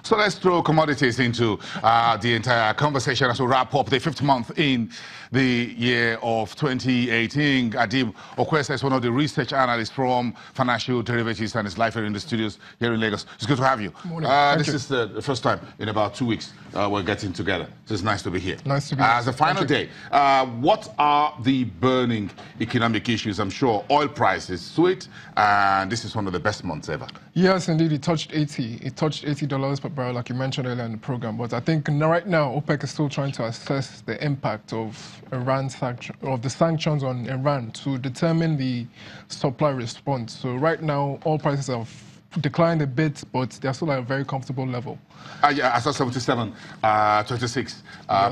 So let's throw commodities into the entire conversation as we wrap up the fifth month in the year of 2018. Adim Okwesa is one of the research analysts from Financial Derivatives and is live here in the studios here in Lagos. It's good to have you. Morning. This is the first time in about 2 weeks we're getting together. So it's nice to be here. Nice to be here. As a final day, what are the burning economic issues? I'm sure oil prices sweet, and this is one of the best months ever. Yes, indeed. It touched 80. It touched $80 per barrel, like you mentioned earlier in the program. But I think right now, OPEC is still trying to assess the impact of the sanctions on Iran to determine the supply response. So right now, oil prices have declined a bit, but they're still at a very comfortable level. Yeah, I saw 77.26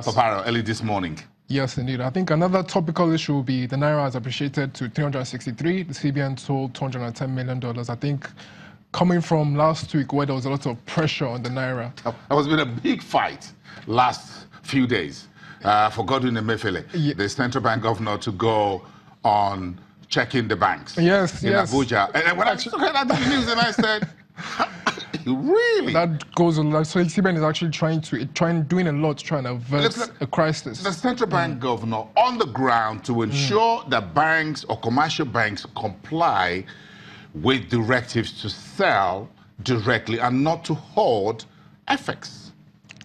per barrel early this morning. Yes, indeed. I think another topical issue will be the Naira has appreciated to 363. The CBN sold $210 million. I think coming from last week where there was a lot of pressure on the Naira. There has been a big fight last few days for Godwin Emefiele, the central bank governor, to go on checking the banks in Abuja. And when I heard that news, and I said, really? That goes a lot. So CBN is actually doing a lot to try and avert a crisis. The central bank governor on the ground to ensure that banks or commercial banks comply with directives to sell directly and not to hoard FX.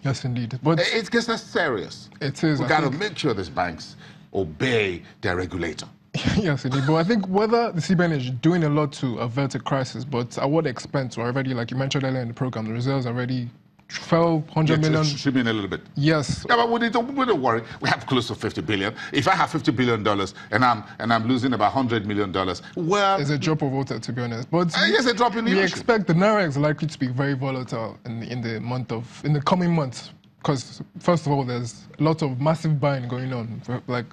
Yes, indeed. But it gets us serious. It is. We've got to make sure these banks obey their regulator. Yes, indeed. But I think whether the CBN is doing a lot to avert a crisis, but at what expense? Or already, like you mentioned earlier in the program, the reserves already fell 100 million. Shipping a little bit. Yes. Yeah, but we don't worry. We have close to 50 billion. If I have $50 billion and I'm losing about $100 million, well, it's a drop of water, to be honest. But yes, a drop in the ocean. We expect the Naira is likely to be very volatile in the coming months, because first of all, there's a lot of massive buying going on, like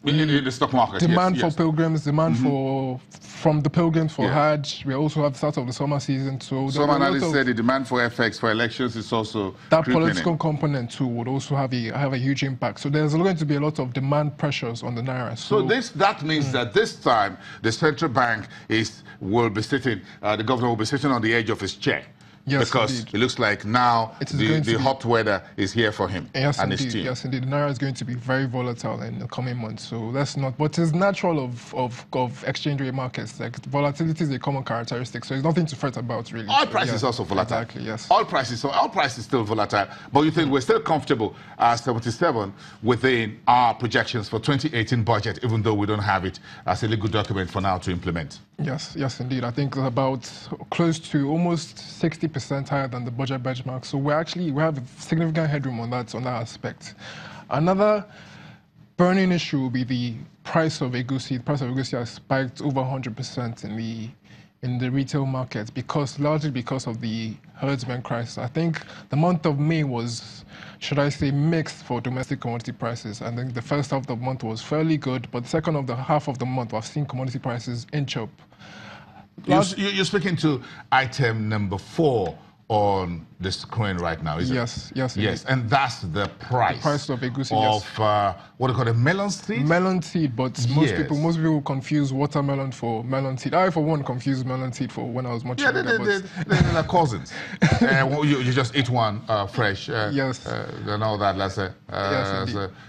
in the stock market. Demand for pilgrims, demand from the pilgrims for Hajj. We also have the start of the summer season. So some analysts say the demand for FX for elections is also that political component too would also have a huge impact. So there's going to be a lot of demand pressures on the Naira. So that means that this time the central bank will be sitting, the governor will be sitting on the edge of his chair. Yes, because indeed. It looks like now the hot weather is here for him and his team. Yes, indeed. The Naira is going to be very volatile in the coming months. So that's not, but it's natural of exchange rate markets. Like volatility is a common characteristic. So it's nothing to fret about, really. Oil price is also volatile. Exactly, yes. Oil price is still volatile. But you think we're still comfortable at 77 within our projections for 2018 budget, even though we don't have it as a legal document for now to implement? Yes, indeed. I think it's about close to almost 60% higher than the budget benchmark. So we have significant headroom on that aspect. Another burning issue will be the price of egusi. The price of egusi has spiked over 100% in the retail market largely because of the herdsmen crisis. I think the month of May was, should I say, mixed for domestic commodity prices. I think the first half of the month was fairly good, but the second half of the month, we've seen commodity prices inch up. You're speaking to item number 4 on the screen right now, isn't it? Yes, and that's the price. The price of egusi, what do you call it, melon seed? Melon seed, but most people confuse watermelon for melon seed. I, for one, confused melon seed for when I was much younger. They're cousins. You just eat one fresh. Yes. And all that, let's say.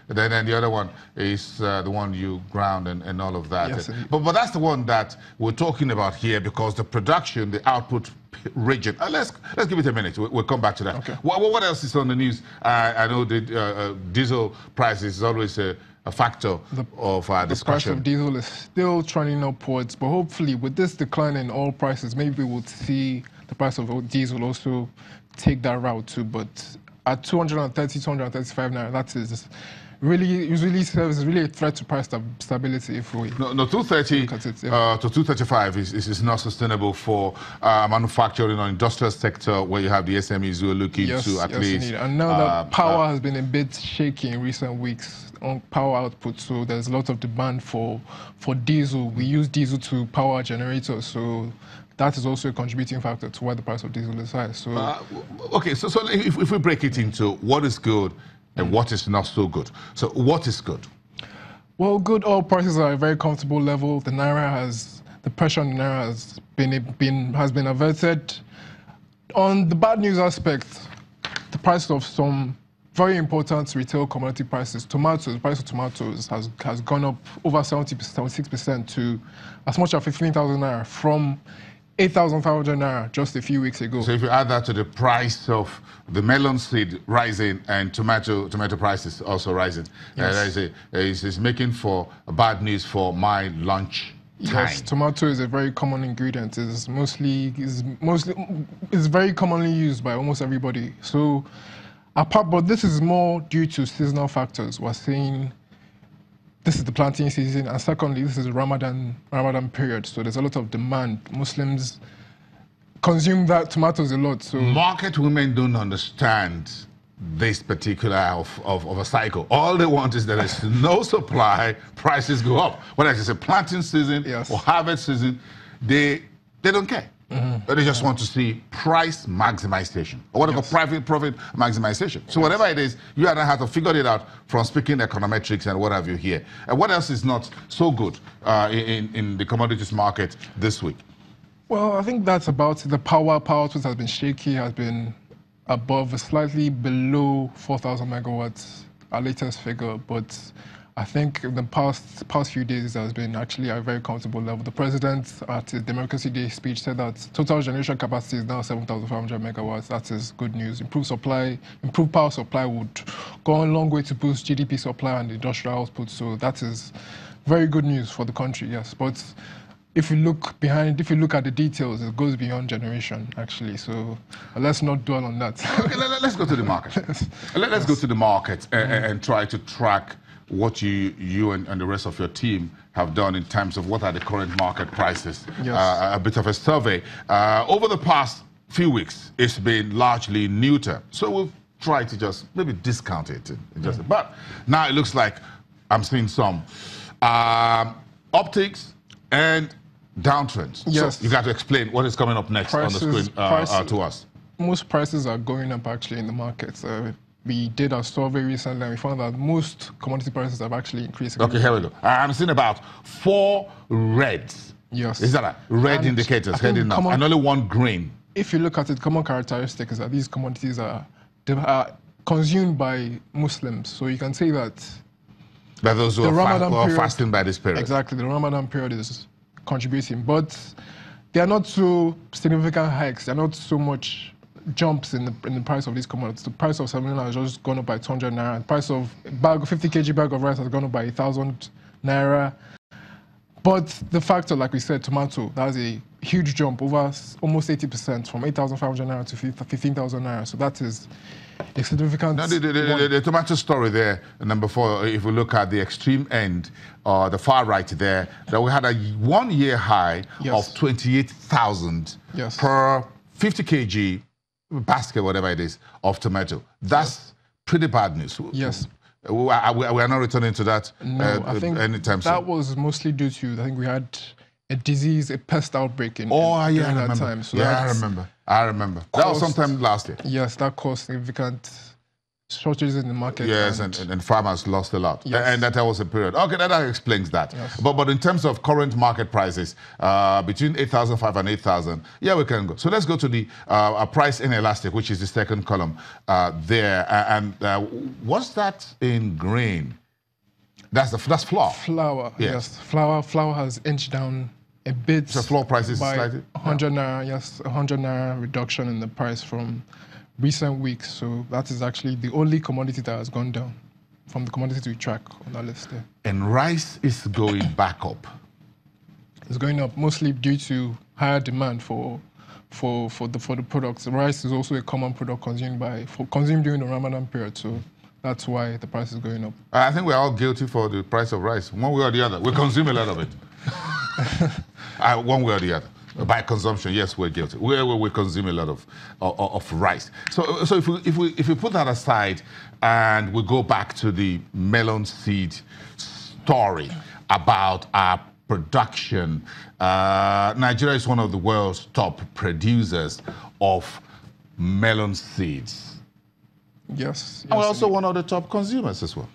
Then the other one is the one you ground and all of that. Yes, but that's the one that we're talking about here, because the production, the output region. Let's give it a minute. We'll come back to that. Okay. What else is on the news? I know the diesel prices is always a factor of discussion. The price of diesel is still trending upwards, but hopefully with this decline in oil prices, maybe we'll see the price of diesel also take that route too. But at 230, 235 naira, that is really serves really a threat to price stability if we... No, 230 to 235 is not sustainable for manufacturing or industrial sector, where you have the SMEs who are looking to at least... Indeed. And now that power has been a bit shaky in recent weeks on power output, so there's a lot of demand for diesel. We use diesel to power generators, so that is also a contributing factor to why the price of diesel is high. So okay, so if we break it into what is good and what is not so good. So what is good? Well, good oil prices are at a very comfortable level. The pressure on the Naira has been averted. On the bad news aspect, the price of some very important retail commodity prices, tomatoes, the price of tomatoes has gone up over 76% to as much as 15,000 naira from 8,500 naira just a few weeks ago. So if you add that to the price of the melon seed rising and tomato prices also rising, Yes. It's making for bad news for my lunch time. Yes, tomato is a very common ingredient. It's very commonly used by almost everybody. So, but this is more due to seasonal factors. We're saying this is the planting season, and secondly, this is the Ramadan period. So there's a lot of demand. Muslims consume that tomatoes a lot. So market women don't understand this particular of a cycle. All they want is that there's no supply, prices go up. Whether it's a planting season Yes. or harvest season, they don't care. But they just want to see price maximization, or what they call private profit maximization. So whatever it is, you and I have to figure it out from speaking econometrics and what have you here. And what else is not so good in the commodities market this week? Well, I think that's about it. The power output has been shaky, has been above, slightly below 4,000 megawatts, our latest figure. But I think in the past few days, has been actually at a very comfortable level. The president at his Democracy Day speech said that total generation capacity is now 7,500 megawatts. That is good news. Improved power supply would go a long way to boost GDP supply and industrial output. So that is very good news for the country, yes. But if you look at the details, it goes beyond generation, actually. So let's not dwell on that. Okay, let's go to the market. Let's go to the market and try to track what you and the rest of your team have done in terms of what are the current market prices. Yes. A bit of a survey. Over the past few weeks, it's been largely neuter. So we'll try to just maybe discount it. But now it looks like I'm seeing some upticks and downtrends. Yes. So you got to explain what is coming up next on the screen to us. Most prices are going up actually in the market. We did a survey recently and we found that most commodity prices have actually increased. Okay, here we go. I'm seeing about 4 reds. Yes. Is that right? Red indicators heading up, and only 1 green. If you look at it, common characteristic is that these commodities are consumed by Muslims. So you can say that Those who are fasting by this period. Exactly, the Ramadan period is contributing, but they are not so significant hikes. They're not so much jumps in the price of these commodities. The price of salmon has just gone up by 200 naira. The price of 50 kg bag of rice has gone up by 1,000 naira. But the factor, like we said, tomato, that's a huge jump, over almost 80%, from 8,500 naira to 15,000 naira. So that is a significant. Now, the tomato story there, number 4, if we look at the extreme end, the far right there, that we had a 1-year high of 28,000 per 50 kg basket, whatever it is, of tomato. That's pretty bad news. Yes. We are not returning to that I think anytime soon. That was mostly due to, I think we had a disease, a pest outbreak during that time. So I remember. That was sometime last year. Yes, that caused significant shortages in the market. Yes, and farmers lost a lot. Yes. And that was a period. Okay, that explains that. Yes. But in terms of current market prices, between 8,500 and 8,000, yeah, we can go. So let's go to the price inelastic, which is the second column there. And what's that in green? That's flour. Flour, yes. Flour has inched down a bit. So flour prices by slightly? 100 naira, yes, 100 naira reduction in the price from recent weeks. So that is actually the only commodity that has gone down from the commodities we track on our list there. And rice is going back up. It's going up mostly due to higher demand for the products. Rice is also a common product consumed during the Ramadan period. So that's why the price is going up. I think we're all guilty for the price of rice, one way or the other. We consume a lot of it. One way or the other. By consumption, yes, we're guilty. We consume a lot of rice. So if we put that aside and we go back to the melon seed story about our production, Nigeria is one of the world's top producers of melon seeds. Yes. And we're also one of the top consumers as well.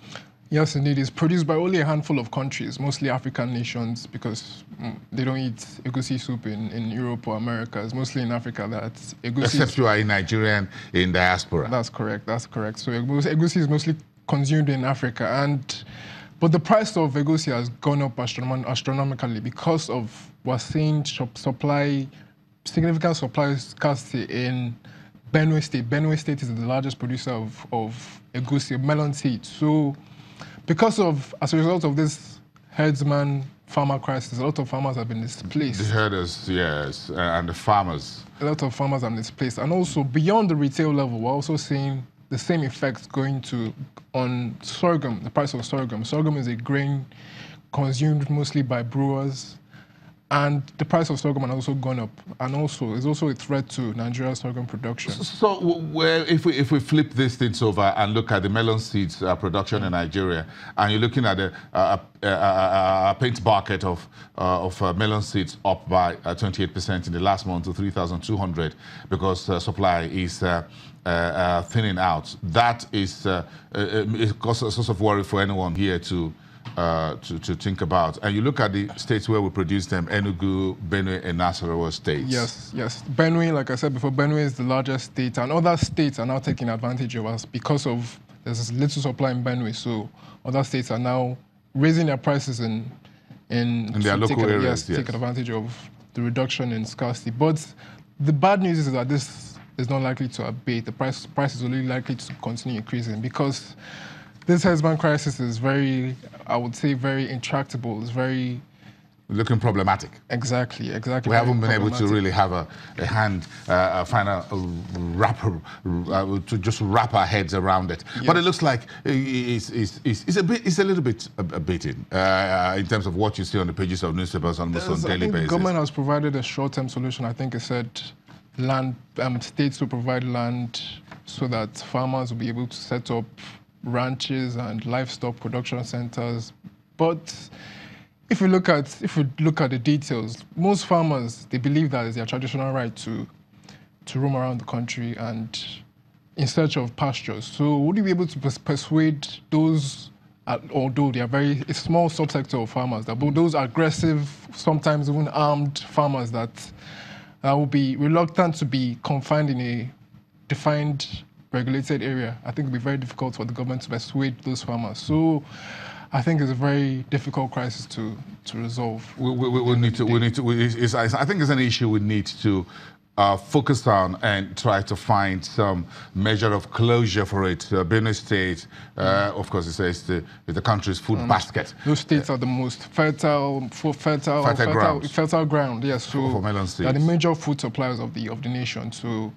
Yes, indeed. It's produced by only a handful of countries, mostly African nations, because they don't eat egusi soup in Europe or America. It's mostly in Africa that egusi. Except you are in Nigeria in diaspora. That's correct. That's correct. So egusi is mostly consumed in Africa, but the price of egusi has gone up astronomically because of we're seeing significant supply scarcity in Benue State. Benue State is the largest producer of egusi, melon seed. So as a result of this herdsman farmer crisis, a lot of farmers have been displaced. The herders, yes, and the farmers. A lot of farmers have been displaced. And also, beyond the retail level, we're also seeing the same effects on sorghum, the price of sorghum. Sorghum is a grain consumed mostly by brewers. And the price of sorghum has also gone up, and also it's also a threat to Nigeria's sorghum production. So, well, if we flip these things over and look at the melon seeds production in Nigeria, and you're looking at a paint bucket of melon seeds up by 28% in the last month to 3,200 because supply is thinning out. That is a source of worry for anyone here to think about. And you look at the states where we produce them, Enugu, Benue, and Nasarawa states. Yes. Benue, like I said before, Benue is the largest state, and other states are now taking advantage of us because there's little supply in Benue, so other states are now raising their prices in their local areas. Yes, take advantage of the reduction in scarcity. But the bad news is that this is not likely to abate. The price is only likely to continue increasing because this herdsman crisis is very, I would say, very intractable. It's very looking problematic. Exactly. We haven't been able to really have a final wrapper to just wrap our heads around it. Yes. But it looks like it's a little bit abating in terms of what you see on the pages of newspapers almost on a daily basis. The government has provided a short-term solution. I think it said states will provide land so that farmers will be able to set up ranches and livestock production centers. But if we look at the details, most farmers, they believe that it's their traditional right to roam around the country and in search of pastures. So would you be able to persuade those, although they are a small subsector of farmers, those aggressive, sometimes even armed farmers that will be reluctant to be confined in a defined regulated area? I think it will be very difficult for the government to persuade those farmers. So I think it's a very difficult crisis to resolve. I think it's an issue we need to focus on and try to find some measure of closure for it. Benue State, of course, it says the country's food basket. Those states are the most fertile ground. Yes, so for melon seeds. They are the major food suppliers of the nation. So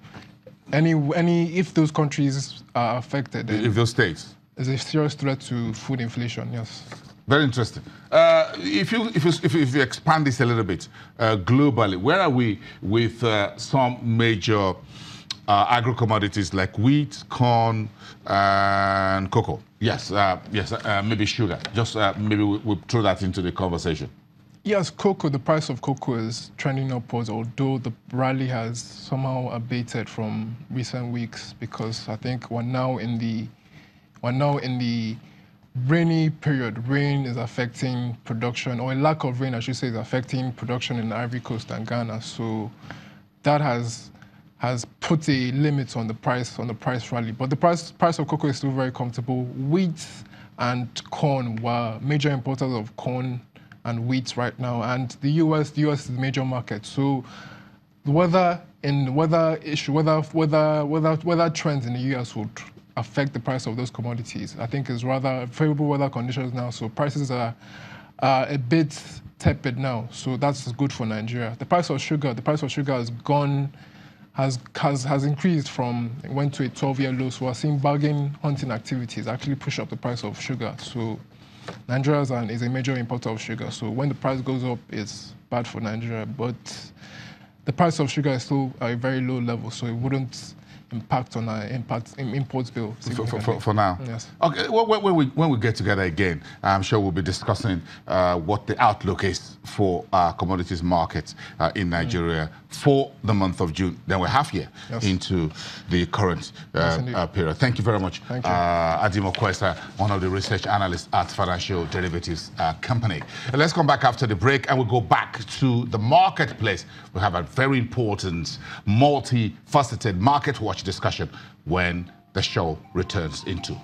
if those countries are affected, if those states, there's a serious threat to food inflation. Yes. Very interesting. If you expand this a little bit globally, where are we with some major agro-commodities like wheat, corn, and cocoa? Yes, maybe sugar. Just maybe we'll throw that into the conversation. Yes, cocoa. The price of cocoa is trending upwards, although the rally has somehow abated from recent weeks because I think we're now in the rainy period. Rain is affecting production, or a lack of rain, I should say, is affecting production in Ivory Coast and Ghana. So that has put a limit on the price rally. But the price of cocoa is still very comfortable. Wheat and corn were major importers of corn and wheat right now, and the US is the major market. So the weather trends in the US would affect the price of those commodities. I think it's rather favorable weather conditions now, so prices are a bit tepid now. So that's good for Nigeria. The price of sugar has increased went to a 12-year low. So we're seeing bargain hunting activities actually push up the price of sugar. So Nigeria is a major importer of sugar. So when the price goes up, it's bad for Nigeria. But the price of sugar is still at a very low level, so it wouldn't impact on our imports bill. For now. Yes. Okay. When we get together again, I'm sure we'll be discussing what the outlook is for commodities markets in Nigeria for the month of June. Then we're half year into the current period. Thank you very much. Thank you. Adim Okwesa, one of the research analysts at Financial Derivatives Company. And let's come back after the break and we'll go back to the marketplace. We have a very important, multifaceted market watch discussion when the show returns into